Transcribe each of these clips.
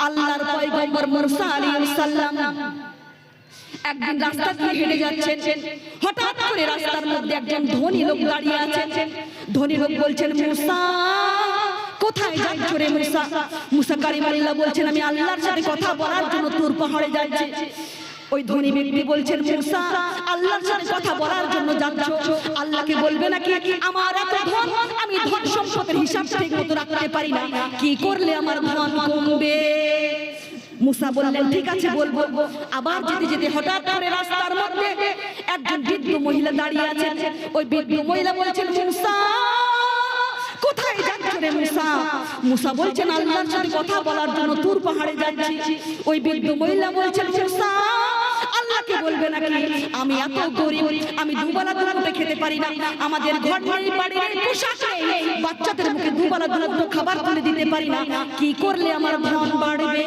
আল্লাহর পয়গম্বর মুসা আলাইহিস সালাম একদিন রাস্তা দিয়ে হেঁটে যাচ্ছেন, হঠাৎ করে রাস্তার মধ্যে একজন ধনী লোক দাঁড়িয়ে আছেন। ধনী লোক বলছেন, মুসা কোথায় যাচ্ছ রে মুসা? মুসা কালিমুল্লাহ বলছেন, আমি আল্লাহর সাথে কথা বলার জন্য তুর পাহাড়ে যাচ্ছি। ওই ধনী ব্যক্তি বলছেন, মুসা আল্লাহর সাথে কথা বলার জন্য যাচ্ছ, আল্লাহকে বলবে নাকি আমার এত ধন, আমি ধন সম্পদের হিসাব ঠিক মতো রাখতে পারি না, কি করলে আমার ধন কমবে? মুসা বললেন, ঠিক আছে বলবো। আবার যেতে যেতে হঠাৎ করে রাস্তার মধ্যে একজন বৃদ্ধ মহিলা দাঁড়িয়ে আছেন। ওই বৃদ্ধ মহিলা বলছেন, মুসা কোথায় যাচ্ছ রে মুসা? মুসা বলছেন, আল্লাহর সাথে কথা বলার জন্য তুর পাহাড়ে যাচ্ছি। ওই বৃদ্ধ মহিলা বলছেন, মুসা আল্লাহকে বলবে নাকি আমি এত গরিব, আমি দুবেলা দুমুঠো খেতে পারি না, আমাদের ঘর নেই, বাড়ি নেই, পোশাক নেই, বাচ্চাদের মুখে দুবেলা দুমুঠো খাবার তুলে দিতে পারি না, কি করলে আমার ধন বাড়বে?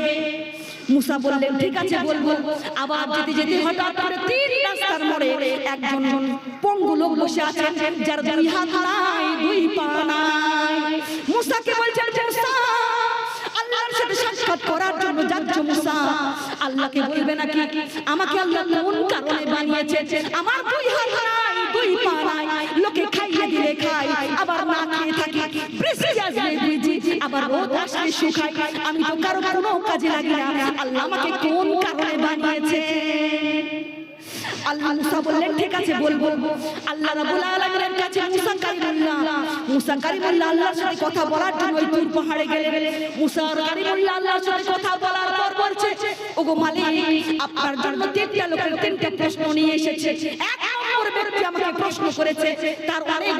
মুসা বললেন, ঠিক আছে বলবো। আবার যেতে যেতে হঠাৎ করে তিন রাস্তার মোড়ে একজন পঙ্গু লোক বসে আছেন, যার দুই হাত নাই, দুই পা নাই। মুসাকে বলছেন, মুসা আল্লাহর সাথে সাক্ষাৎ করার জন্য যাচ্ছ মুসা, আল্লাহকে বলবে নাকি আমাকে আল্লাহ কোন কারণে বানিয়েছে? আমার দুই হাত নাই, দুই পা নাই, লোকে খাইয়ে দিলে খাই, আবার না খেয়ে থাকি, বৃষ্টি আসলে ভিজি, আবার রোদ আসলে শুকাই, আমি তো কারো কোনো কাজে লাগি না, আল্লাহ আমাকে কোন কারণে বানিয়েছে? আল্লাহ মুসা বললেন, ঠিক আছে বলবো। আল্লাহ রাব্বুল আলামিনের কাছে মুসা কালিমুল্লাহ আল্লাহর সাথে কথা বলার জন্য ওই তুর পাহাড়ে গেলেন। মুসা কালিমুল্লাহ আল্লাহর সাথে কথা বলার পর বলছে, ওগো মালিক, আপনার জন্য তিনটা লোকের তিনটা প্রশ্ন নিয়ে এসেছে। এক নম্বর ব্যক্তি আমাকে প্রশ্ন করেছে, তার অনেক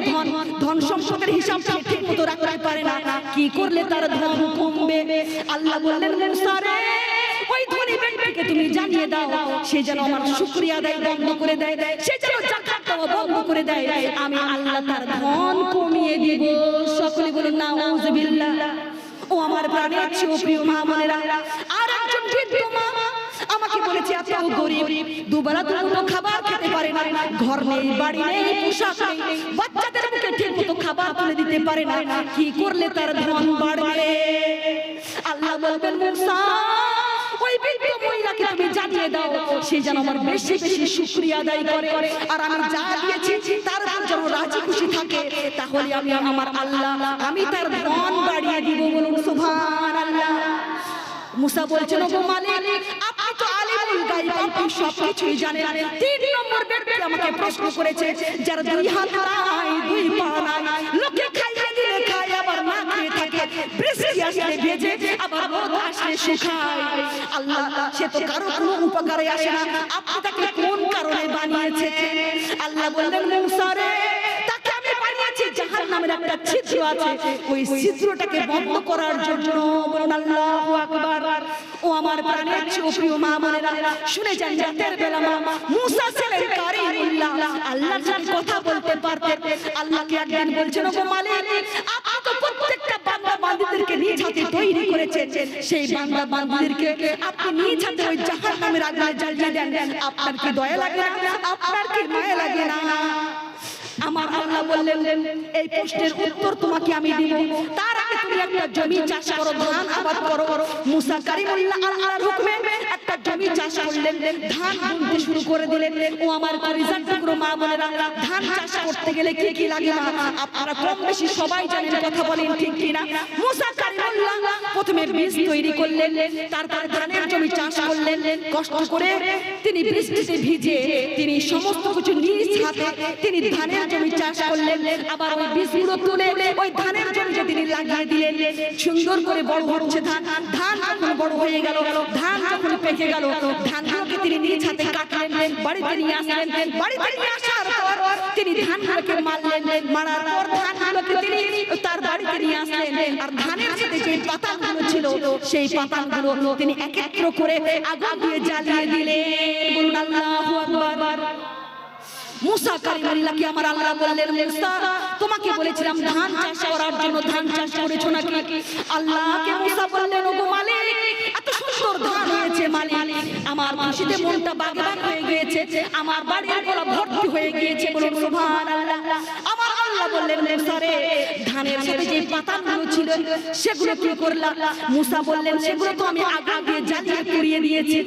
ধন সম্পদের হিসাব ঠিক মতো রাখতে পারে না, কি করলে তার ধন কমবে? আল্লাহ বললেন, মুসা রে ওই ধনী ব্যক্তিকে তুমি জানিয়ে দাও, সে যেন আমার শুকরিয়া আদায় বন্ধ করে দেয়, সে যেন যাকাত দেওয়া বন্ধ করে দেয়, আমি আল্লাহ তার ধন কমিয়ে দিব। সকলে বলুন নাউযুবিল্লাহ। ও আমার প্রাণের চেয়ে প্রিয় মা বোনেরা, আর একজন বৃদ্ধ মা আমাকে বলেছে, এত গরিব, দুবেলা দুমুঠো খাবার খেতে পারে না, ঘর নেই, বাড়ি নেই, পোশাক নেই, বাচ্চাদের মুখে ঠিক মতো খাবার তুলে দিতে পারে না, কি করলে তার ধন বাড়বে? আল্লাহ বলবেন, মুসা ওই বৃদ্ধ মহিলাকে তুমি জানিয়ে দাও, সে যেন আমার বেশি বেশি শুকরিয়া আদায় করে, আর আমি যা দিয়েছি তার যেন রাজি খুশি থাকে, তাহলে আমি আমার আল্লাহ আমি তার ধন বাড়িয়ে দিব। বলুন সুবহানাল্লাহ। মুসা বলছেন, ওগো মালিক, আপনি তো আলিমুল গায়ব, আপনি সবকিছুই জানেন। তিন নম্বর ব্যক্তি আমাকে প্রশ্ন করেছে, যার দুই হাত নাই, দুই পা নাই, লোকে খাইয়ে দিলে খায়, আবার না খেয়ে থাকে, বৃষ্টি আসলে ভেজে, আবার রোদ আসলে শুকায়, আল্লাহ সে তো কারো কোনো উপকারে আসে না, আপনি তাকে কোন কারণে বানিয়েছেন? আল্লাহ বললেন, মুসা রে তাকে আমি বানিয়েছি জাহান্নামের একটা ছিদ্র আছে, ওই ছিদ্রটাকে বন্ধ করার জন্য। বলুন আল্লাহু আকবার। ও আমার প্রাণের চেয়ে প্রিয় মা বোনেরা, শুনে যান, রাতের বেলা মুসা ছিলেন কালিমুল্লাহ, আল্লাহর সাথে কথা বলতে পারতেন। আল্লাহকে একদিন বলছেন, ওগো মালিক, আপনি তো প্রত্যেকটা বান্দা বান্দীদেরকে নিজ হাতে তৈরি করেছেন, সেই বান্দা বান্দীদেরকে আপনি নিজ হাতে ওই জাহান্নামের আগুনে জ্বালিয়ে দেন, আপনার কি দয়া লাগে না? আপনার কি মায়া লাগে না? আমার আল্লাহ বললেন, এই প্রশ্নের উত্তর তোমাকে আমি দিব, তার আগে তুমি একটা জমি চাষ করো, ধান আবাদ করো। মুসা কালিমুল্লাহ আল্লাহর হুকুমে একটা জমি চাষ করলেন, ধান বুনতে শুরু করে দিলেন। ও আমার কলিজার টুকরো মা বোনেরা, ধান চাষ করতে গেলে কি কি লাগে না আপনারা কম বেশি সবাই জানেন, কথা বলেন ঠিক কিনা? মুসা কালিমুল্লাহ প্রথমে বীজ তৈরি করলেন, তারপর ধানের জমি চাষ করলেন, কষ্ট করে তিনি বৃষ্টিতে ভিজে তিনি সমস্ত কিছু নিজ হাতে তিনি ধানের জমি চাষ করলেন। আবার ওই বীজগুলো তুলে ওই ধানের জমিতে তিনি লাগিয়ে দিলেন, সুন্দর করে বড় হচ্ছে ধান। ধান যখন বড় হয়ে গেল, ধান যখন পেকে গেল, ধানগুলোকে তিনি নিজ হাতে কাটলেন, বাড়িতে নিয়ে আসলেন। বাড়িতে নিয়ে আসার পর তিনি ধানগুলোকে মারলেন, মারার পর ধানগুলোকে তিনি তার বাড়িতে নিয়ে আসলেন। আর ধানের সাথে যে পাতাগুলো ছিল, সেই পাতাগুলো তিনি একত্র করে আগুন দিয়ে জ্বালিয়ে দিলেন। বলুন আল্লাহু আকবার। মুসা কালিমুল্লাহকে আমার আল্লাহ বললেন, মুসা তোমাকে বলেছিলাম ধান চাষ করার জন্য, ধান চাষ করেছো নাকি? আল্লাহকে মুসা বললেন, ওগো মালিক, এত সুন্দর ধান হয়েছে মালিক, আমার খুশিতে মনটা বাগবাগ হয়ে গিয়েছে, আমার বাড়ির গোলা ভর্তি হয়ে গিয়েছে। বলুন সুবহানাল্লাহ। আমার আল্লাহ আল্লাহ বললেন মুসা রে ধানের সাথে যে পাতাগুলো ছিল সেগুলো কি করলা? মুসা বললেন সেগুলো তো আমি আগুন দিয়ে জ্বালিয়ে পুড়িয়ে দিয়েছি।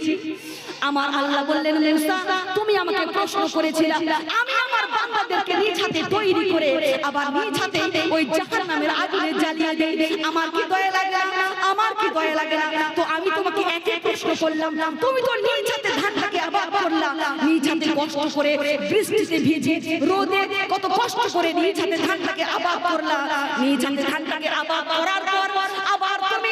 আমার আল্লাহ বললেন মুসা তুমি আমাকে প্রশ্ন করেছিলে, আমি আমার বান্দাদেরকে নিজ হাতে তৈরি করে আবার নিজ হাতে ওই জাহান্নামের আগুনে জ্বালিয়ে দেই, আমার কি দয়া লাগে না? আমার কি দয়া লাগে না? তো আমি তোমাকে একই প্রশ্ন করলাম, তুমি তো নিজ হাতে ধানটাকে আবাদ করলা, নিজ হাতে কষ্ট করে বৃষ্টিতে ভিজে রোদে কত কষ্ট করে নিজ হাতে ধানটাকে আবাদ করলা, নিজ হাতে ধানটাকে আবাদ করার পর আবার তুমি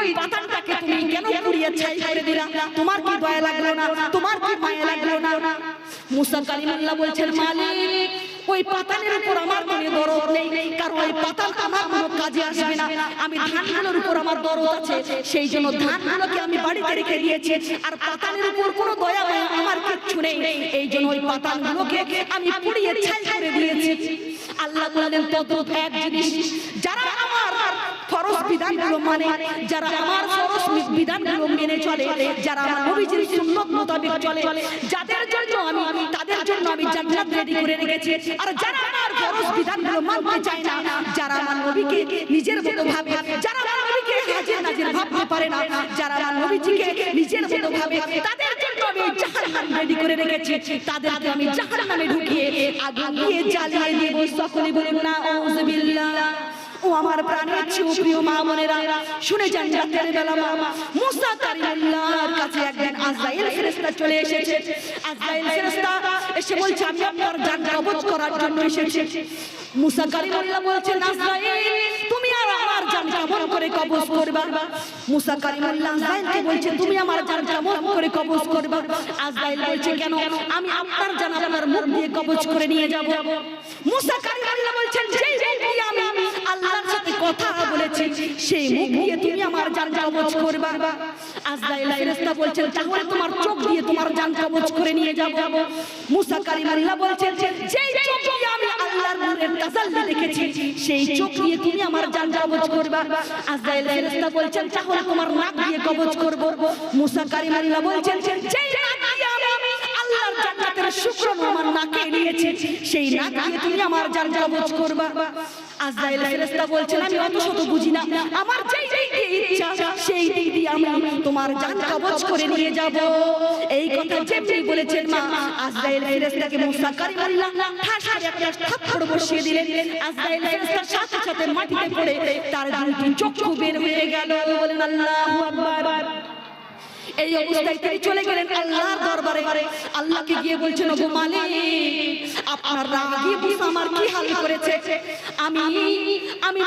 ওই পাতাটাকে তুমি কেন পুড়িয়ে ছাই করে দিলা? তোমার কি দয়া লাগলো না? তোমার কি মায়া লাগলো না? মুসা কালিমুল্লাহ বলছেন মালিক ওই পাতানের উপর আমার কোনো দরদ নেই, কারণ ওই পাতাল আমার কোনো কাজে আসবে না। আমি ধানগুলোর উপর আমার দরদ আছে, সেই জন্য ধানগুলোকে আমি বাড়িতে রেখে দিয়েছি, আর পাতানের উপর কোনো দয়া মায়া আমার কিচ্ছু নেই, এই জন্য ওই পাতালগুলোকে আমি পুড়িয়ে ছাই করে দিয়েছি। আল্লাহ বললেন তদ্রুপ এক জিনিস, যারা আমার ফরজ বিধানগুলো মানে, যারা আমার ফরজ বিধানগুলো মেনে চলে, যারা আমার নবীজির সুন্নাত মোতাবেক চলে, যাদের জন্য আমি তাদের জন্য আমি জান্নাত রেডি করে রেখেছি। আর যারা আমার ফরজ বিধানগুলো মানতে চায় না, যারা আমার নবীকে নিজের মতো ভাবে, যারা আমার নবীকে হাজির নাজির ভাবতে পারে না, যারা আমার নবীজিকে নিজের মতো ভাবে, তাদের জন্য আমি জাহান্নাম রেডি করে রেখেছি। তাদেরকে আমি জাহান্নামে ঢুকিয়ে আগুন দিয়ে জ্বালিয়ে দেব। সকলে বলুন না আউযুবিল্লাহ। ও আমার প্রাণের প্রিয় মা বোনেরা, শুনে যান রাতের বেলা মুসা কালিমুল্লাহর কাছে একদিন আজরাইল ফেরেশতা চলে এসেছে। আজরাইল ফেরেশতা এসে বলছে আমি আপনার জান কবজ করার জন্য এসেছি। মুসা কালিমুল্লাহ বলছেন আজরাইল তুমি আর আমার জান কেমন করে কবজ করবা? মুসা কালিমুল্লাহ আজরাইলকে বলছেন তুমি আমার জান কেমন করে কবজ করবা? আজরাইল বলছে কেন? আমি আপনার জান আপনার মুখ দিয়ে কবজ করে নিয়ে যাব। মুসা কালিমুল্লাহ বলছেন যেই মুখ দিয়ে আমি আল্লাহর সাথে কথা বলেছি সেই মুখ দিয়ে তুমি আমার জান কবজ করবা। আজরাইল ফেরেশতা বলছেন তাহলে তোমার চোখ দিয়ে তোমার জান কবজ করে নিয়ে যাব। মুসা কালিমুল্লাহ বলছেন যেই চোখ দিয়ে আমি আল্লাহর নূরের তাজাল্লি দেখেছি সেই চোখ দিয়ে তুমি আমার জান কবজ করবা। আজরাইল ফেরেশতা বলছেন তাহলে তোমার নাক দিয়ে কবজ করব। মুসা কালিমুল্লাহ বলছেন যেই নাক দিয়ে আমি আল্লাহর জান্নাতের শুকরানা আমার নাকে নিয়েছি সেই নাক দিয়ে তুমি আমার জান কবজ করবা। আজরাইল ফেরেশতা বলছেন আমি অত শত বুঝি না, আমার যেই দিক দিয়ে ইচ্ছা সেই দিক দিয়ে আমি তোমার জান কবজ করে নিয়ে যাব। এই কথা যেমনি বলেছেন মা আজরাইল ফেরেশতাকে মুসা কালিমুল্লাহ ঠাস করে একটা থাপ্পড় বসিয়ে দিলেন। আজরাইল ফেরেশতার সাথে সাথে মাটিতে পড়ে তার দুটি চক্ষু বের হয়ে গেল। বলেন আল্লাহু আকবার। এই অবস্থায় তিনি চলে গেলেন আল্লাহর দরবারে। আল্লাহকে গিয়ে বলছেন ওগো মালিক আপনার রাগে মুসা আমার কি হাল করেছে। আমি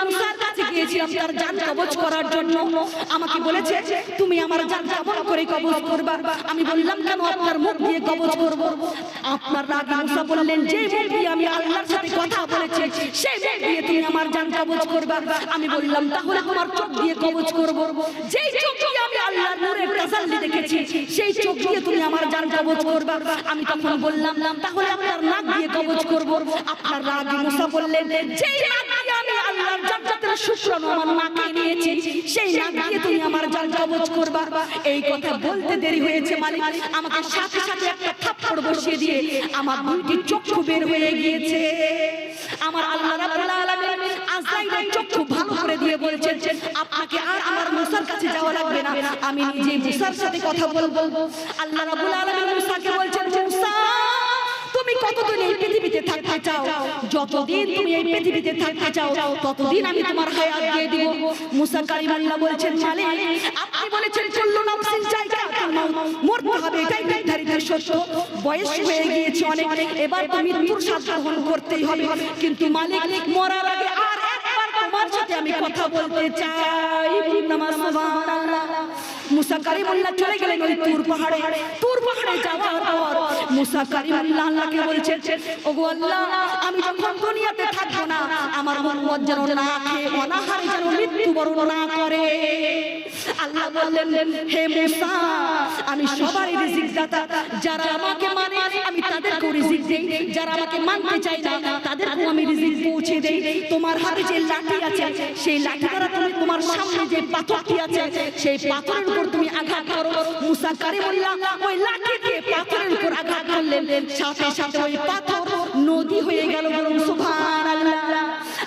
মুসার কাছে গিয়েছিলাম তার জান কবজ করার জন্য, আমাকে বলেছে তুমি আমার জান কেমন করে কবজ করবা। আমি বললাম কেন আপনার মুখ দিয়ে কবজ করব। আপনার রাগে মুসা বললেন যে মুখ দিয়ে আমি আল্লাহর সাথে কথা বলেছি সেই মুখ দিয়ে তুমি আমার জান কবজ করবা। আমি বললাম তাহলে তোমার চোখ দিয়ে কবজ করব। যেই চোখ দিয়ে আমি আল্লাহর নূরের তাজাল্লি দেখেছি সেই চোখ দিয়ে তুমি আমার জান কবজ করবা। আমি তখন বললাম তাহলে আপনার নাক দিয়ে কবজ করব। আপনার রাগে মুসা বললেন যেই নাক দিয়ে আমি আল্লাহর জান্নাতের শুকরানা আমার নাকে নিয়েছি সেই নাক দিয়ে তুমি আমার জান কবজ করবা। এই কথা বলতে দেরি হয়েছে মালিক আমাকে সাথে সাথে একটা থাপ্পড় বসিয়ে দিয়ে আমার দুইটি চক্ষু বের হয়ে গিয়েছে। আমার আল্লাহ রাব্বুল আলামিন আজরাইলের চক্ষু ভালো করে দিয়ে বলছেন আপনাকে আর আমার মুসার কাছে যাওয়া লাগবে না, আমি নিজে মুসার সাথে কথা বলবো। আল্লাহ রাব্বুল আলামিন মুসাকে বলছেন মুসা তুমি কতদিন এই পৃথিবীতে থাকতে চাও? যতদিন তুমি এই পৃথিবীতে থাকতে চাও ততদিন আমি তোমার হায়াত দিয়ে দিব। মুসা কালিমুল্লাহ বলছেন মালিক আপনি বলেছেন কুল্লু নাফসিন যায়কাতুল মাউত, মরতে হবে এটাই নির্ধারিত সত্য। বয়স হয়ে গিয়েছে অনেক, এবার তো মৃত্যুর স্বাদ গ্রহণ করতেই হবে, কিন্তু মালিক মরার আগে আর একবার তোমার সাথে আমি কথা বলতে চাই। নামাজ সুবহানাল্লাহ। মুসা কালিমুল্লাহ চলে গেলেন ওই তুর পাহাড়ে। তুর পাহাড়ে যাওয়ার পর মুসা কালিমুল্লাহ আল্লাহকে বলছেন ওগো আল্লাহ আমি যখন দুনিয়াতে থাকবো না আমার মুহাম্মদ যেন না খেয়ে অনাহারে যেন মৃত্যুবরণ না করে। আল্লাহ বললেন হে মুসা আমি সবারই রিজিক দাতা, যারা আমাকে মানে আমি তাদেরকে রিজিক দেই, যারা আমাকে মানতে চায় না তাদেরকে আমি রিজিক পৌঁছে দেই। তোমার হাতে যে লাঠি আছে সেই লাঠি দ্বারা তুমি তোমার সামনে যে পাথরটি আছে সেই পাথরের উপর তুমি আঘাত করো। মুসা কালিমুল্লাহ ওই লাঠি দিয়ে পাথরের উপর আঘাত করলেন, সাথে সাথে ওই পাথর নদী হয়ে গেল। সুবহানাল্লাহ।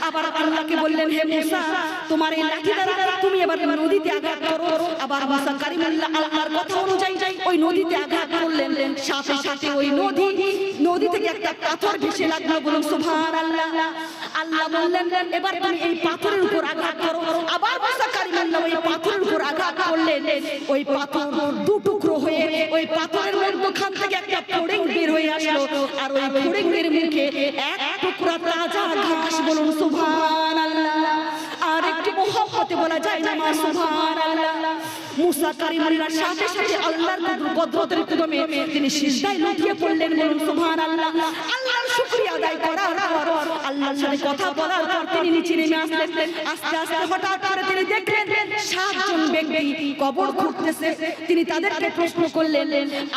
আবার আল্লাহকে বললেন, হে মুসা, তোমার এই লাঠি দ্বারা তুমি এবার নদীতে আঘাত করো। আবার মুসা কালিমুল্লাহ আল্লাহর কথা অনুযায়ী ওই নদীতে আঘাত করলেন। সাথে সাথে ওই নদী থেকে একটা পাথর ভেসে লাগলো। বলুন সুবহানাল্লাহ। আল্লাহ বললেন, এবার তুমি এই পাথরের উপর আঘাত করো। আবার মুসা কালিমুল্লাহ ওই পাথরের উপর আঘাত করলেন। ওই পাথর দু টুকরো হয়ে ওই পাথরের মধ্যখান থেকে একটা ফড়িং বের হয়ে আসলো। আর ওই ফড়িংয়ের মুখে এক টুকরা তাজা ঘাস। বলুন সুবহানাল্লাহ। আর একটু মুহাব্বতে বলা যায় না মা সুবহানাল্লাহ। মুসা কালিমুল্লাহর সাথে সাথে আল্লাহর কুদরতের কদমে তিনি সিজদায় লুটিয়ে পড়লেন। বলুন সুবহানাল্লাহ। আল্লাহর শুকরিয়া আদায় করার পর আল্লাহর সাথে কথা বলার পর তিনি নিচে নেমে আসলেন। আস্তে আস্তে হঠাৎ করে তিনি দেখলেন 7 জন ব্যক্তি কবর খুঁড়তেছে। তিনি তাদেরকে প্রশ্ন করলেন,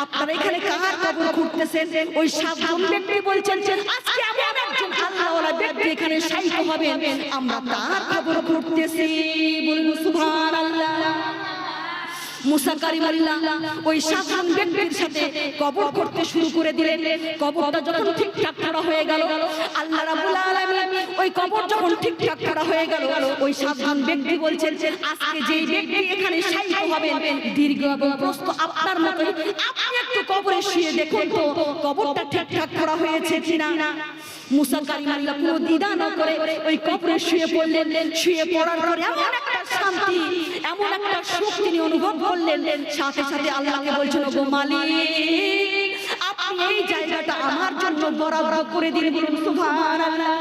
আপনারা এখানে কার কবর খুঁড়তেছেন? ওই 7 জন ব্যক্তি বলছেন, আজকে এমন একজন আল্লাহওয়ালা ব্যক্তি এখানে শায়িত হবেন, আমরা তার কবর খুঁড়তেছি। বলুন সুবহানাল্লাহ। মুসা কালিমুল্লাহ ওই 7 জন ব্যক্তির সাথে কবর করতে শুরু করে দিলেন। কবরটা যখন ঠিকঠাক করা হয়ে গেল, আল্লাহ রাব্বুল আলামিন ওই কবর যখন ঠিকঠাক করা হয়ে গেল, ওই 7 জন ব্যক্তি বলছেন, আজকে যেই ব্যক্তি এখানে শায়িত হবেন দীর্ঘ এবং প্রস্থ আপনার মতো, আপনি একটু কবরে শুয়ে দেখুন তো কবরটা ঠিকঠাক করা হয়েছে কিনা। মুসা কালিমুল্লাহ কোনো দ্বিধা না করে ওই কবরে শুয়ে পড়লেন। শুয়ে পড়ার পরে এমন একটা শান্তি, এমন একটা সুখ তিনি অনুভব করলেন। সাথে সাথে আল্লাহকে বলছেন, গো মালিক, আপনি এই জায়গাটা আমার জন্য বরাবর করে দিন। বলুন সুবহানাল্লাহ।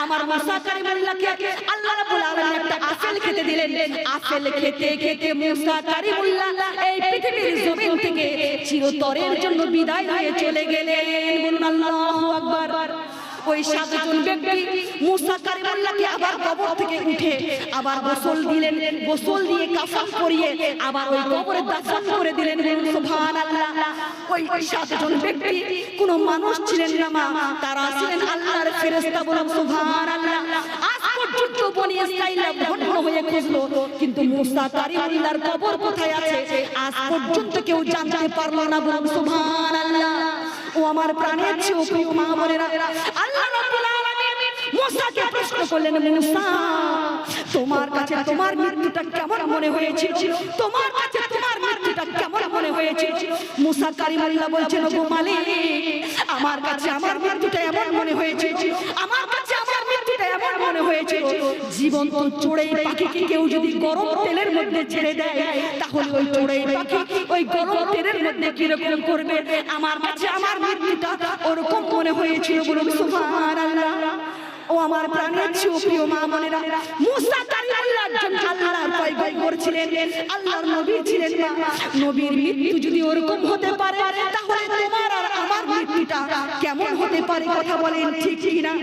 আমার মুসা কালিমুল্লাহকে আল্লাহ রাব্বুল আলামিন একটা আপেল খেতে দিলেন। আপেল খেতে খেতে মুসা কালিমুল্লাহ এই পৃথিবীর জমিন থেকে চিরতরের জন্য বিদায় হয়ে চলে গেলেন। বলুন আল্লাহু আকবার। ওই 7 জন ব্যক্তি মুসা কালিমুল্লাহকে আবার কবর থেকে উঠে আবার গোসল দিলেন। গোসল দিয়ে কাফন পরিয়ে আবার ওই কবরে দাফন করে দিলেন। সুবহানাল্লাহ। ওই 7 জন ব্যক্তি কোনো মানুষ ছিলেন না মা, তারা ছিলেন আল্লাহর ফেরেশতা। বলুন সুবহানাল্লাহ। আজ পর্যন্ত বনি ইসরাঈল ভণ্ড হয়ে খুঁজলো, কিন্তু মুসা কালিমুল্লাহর কবর কোথায় আছে আজ পর্যন্ত কেউ জানতে পারলো না। বলুন সুবহানাল্লাহ। ও আমার প্রাণের চেয়েও প্রিয় মা বোনেরা, আল্লাহ রাব্বুল আলামিন মুসাকে প্রশ্ন করলেন, মুসা, তোমার কাছে তোমার মৃত্যুটা কেমন মনে হয়েছিল? তোমার কাছে তোমার মৃত্যুটা কেমন মনে হয়েছিল? মুসা কালিমুল্লাহ বলছেন, গো মালিক, আমার কাছে আমার মৃত্যুটা এমন মনে হয়েছিল, আমার কাছে আমার মৃত্যুটা এমন মনে হয়েছিল, জীবন্ত চড়ুই পাখিকে কেউ যদি গরম তেলের মধ্যে ছেড়ে দেয়, তাহলে ওই চড়ুই পাখি ওই গরম তেলের মধ্যে কিরকম করবে, আমার কাছে আমার মৃত্যুটা ওরকম মনে হয়েছিল। বলুন সুবহানাল্লাহ। ও আমার প্রাণের চেয়েও প্রিয় মা বোনেরা, মুসা কালিমুল্লাহ একজন আল্লাহর পয়গম্বর ছিলেন, আল্লাহর নবী ছিলেন। নবীর মৃত্যু যদি ওরকম হতে পারে, তাহলে তোমার আর আমার মৃত্যুটা কেমন হতে পারে? কথা বলেন ঠিক কিনা?